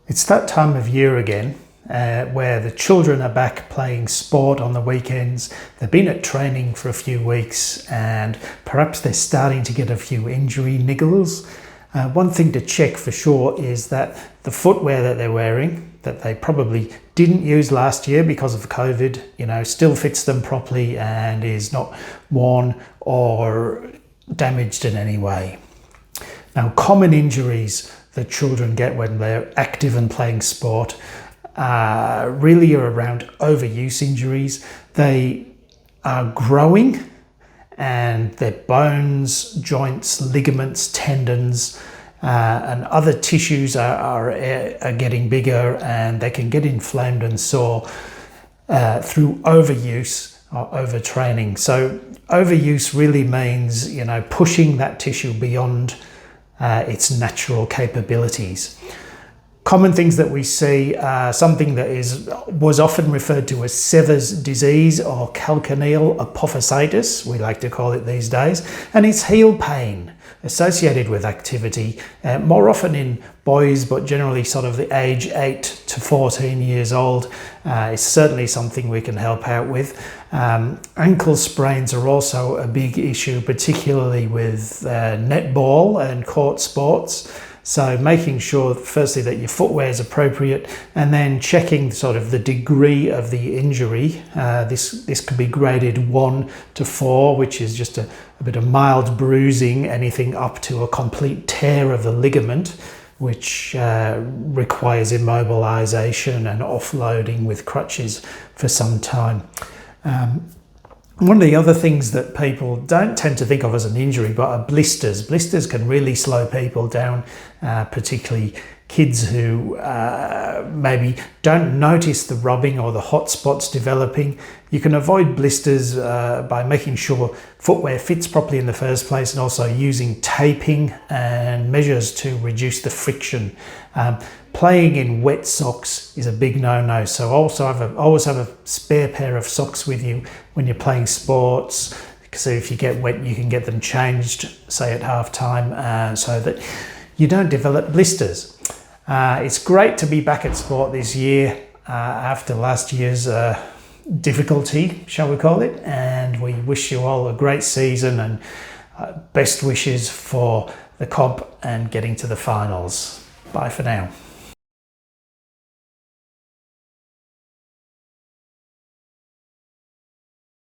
It's that time of year again where the children are back playing sport on the weekends. They've been at training for a few weeks and perhaps they're starting to get a few injury niggles. One thing to check for sure is that the footwear that they're wearing, that they probably didn't use last year because of COVID, still fits them properly and is not worn or damaged in any way. Now, common injuries that children get when they're active and playing sport really are around overuse injuries. They are growing and their bones, joints, ligaments, tendons and other tissues are getting bigger, and they can get inflamed and sore through overuse or overtraining. So overuse really means, pushing that tissue beyond its natural capabilities. Common things that we see are something that was often referred to as Sever's disease or calcaneal apophysitis, we like to call it these days, and it's heel pain associated with activity, more often in boys, but generally sort of the age 8 to 14 years old is certainly something we can help out with. Ankle sprains are also a big issue, particularly with netball and court sports. So making sure, firstly, that your footwear is appropriate, and then checking sort of the degree of the injury. This could be graded 1 to 4, which is just a bit of mild bruising, anything up to a complete tear of the ligament, which requires immobilization and offloading with crutches for some time. One of the other things that people don't tend to think of as an injury, but are blisters. Blisters can really slow people down, particularly kids who maybe don't notice the rubbing or the hot spots developing. You can avoid blisters by making sure footwear fits properly in the first place, and also using taping and measures to reduce the friction. Playing in wet socks is a big no-no, so always have a spare pair of socks with you when you're playing sports, so if you get wet you can get them changed, say at half time, so that you don't develop blisters. It's great to be back at sport this year after last year's difficulty, shall we call it, and we wish you all a great season and best wishes for the comp and getting to the finals. Bye for now.